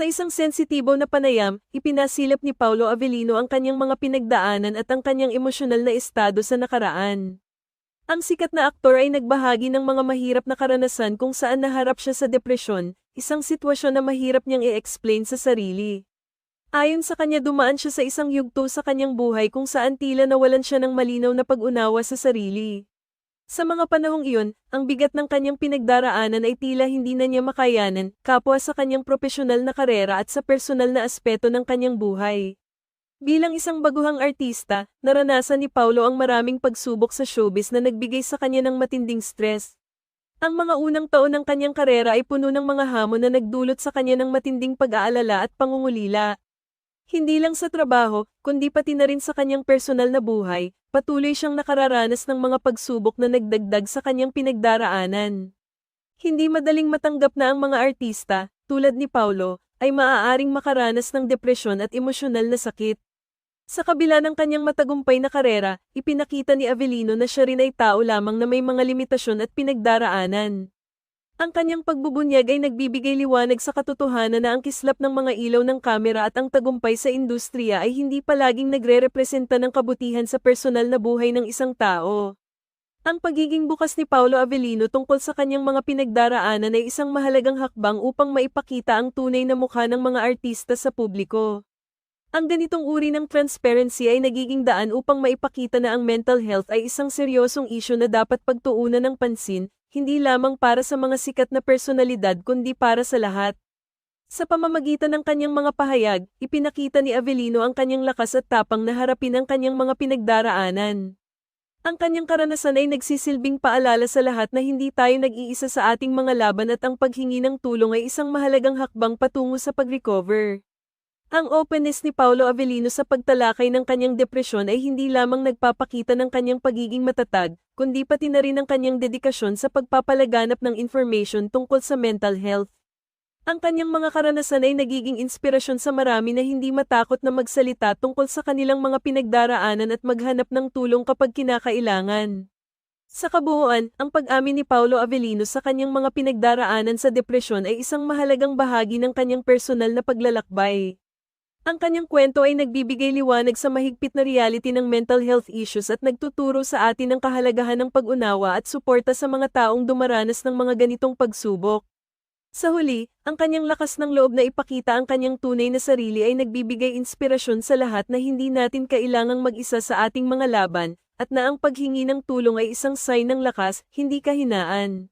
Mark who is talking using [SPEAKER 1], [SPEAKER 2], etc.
[SPEAKER 1] Sa isang sensitibo na panayam, ipinasilap ni Paulo Avellino ang kanyang mga pinagdaanan at ang kanyang emosyonal na estado sa nakaraan. Ang sikat na aktor ay nagbahagi ng mga mahirap na karanasan kung saan naharap siya sa depresyon, isang sitwasyon na mahirap niyang i-explain sa sarili. Ayon sa kanya, dumaan siya sa isang yugto sa kanyang buhay kung saan tila nawalan siya ng malinaw na pag-unawa sa sarili. Sa mga panahong iyon, ang bigat ng kanyang pinagdaraanan ay tila hindi na niya makayanan, kapwa sa kanyang profesional na karera at sa personal na aspeto ng kanyang buhay. Bilang isang baguhang artista, naranasan ni Paulo ang maraming pagsubok sa showbiz na nagbigay sa kanya ng matinding stress. Ang mga unang taon ng kanyang karera ay puno ng mga hamon na nagdulot sa kanya ng matinding pag-aalala at pangungulila. Hindi lang sa trabaho, kundi pati na rin sa kanyang personal na buhay, patuloy siyang nakararanas ng mga pagsubok na nagdagdag sa kanyang pinagdaraanan. Hindi madaling matanggap na ang mga artista, tulad ni Paulo, ay maaaring makaranas ng depresyon at emosyonal na sakit. Sa kabila ng kanyang matagumpay na karera, ipinakita ni Avellino na siya rin ay tao lamang na may mga limitasyon at pinagdaraanan. Ang kanyang pagbubunyag ay nagbibigay liwanag sa katotohanan na ang kislap ng mga ilaw ng kamera at ang tagumpay sa industriya ay hindi palaging nagre-representa ng kabutihan sa personal na buhay ng isang tao. Ang pagiging bukas ni Paulo Avellino tungkol sa kanyang mga pinagdaraanan ay isang mahalagang hakbang upang maipakita ang tunay na mukha ng mga artista sa publiko. Ang ganitong uri ng transparency ay nagiging daan upang maipakita na ang mental health ay isang seryosong isyu na dapat pagtuunan ng pansin, hindi lamang para sa mga sikat na personalidad kundi para sa lahat. Sa pamamagitan ng kanyang mga pahayag, ipinakita ni Avellino ang kanyang lakas at tapang na harapin ang kanyang mga pinagdaraanan. Ang kanyang karanasan ay nagsisilbing paalala sa lahat na hindi tayo nag-iisa sa ating mga laban at ang paghingi ng tulong ay isang mahalagang hakbang patungo sa pag-recover. Ang openness ni Paulo Avellino sa pagtalakay ng kanyang depresyon ay hindi lamang nagpapakita ng kanyang pagiging matatag, kundi pati na rin ang kanyang dedikasyon sa pagpapalaganap ng information tungkol sa mental health. Ang kanyang mga karanasan ay nagiging inspirasyon sa marami na hindi matakot na magsalita tungkol sa kanilang mga pinagdaraanan at maghanap ng tulong kapag kinakailangan. Sa kabuuan, ang pag-amin ni Paulo Avellino sa kanyang mga pinagdaraanan sa depresyon ay isang mahalagang bahagi ng kanyang personal na paglalakbay. Ang kanyang kwento ay nagbibigay liwanag sa mahigpit na reality ng mental health issues at nagtuturo sa atin ng kahalagahan ng pag-unawa at suporta sa mga taong dumaranas ng mga ganitong pagsubok. Sa huli, ang kanyang lakas ng loob na ipakita ang kanyang tunay na sarili ay nagbibigay inspirasyon sa lahat na hindi natin kailangang mag-isa sa ating mga laban, at na ang paghingi ng tulong ay isang sign ng lakas, hindi kahinaan.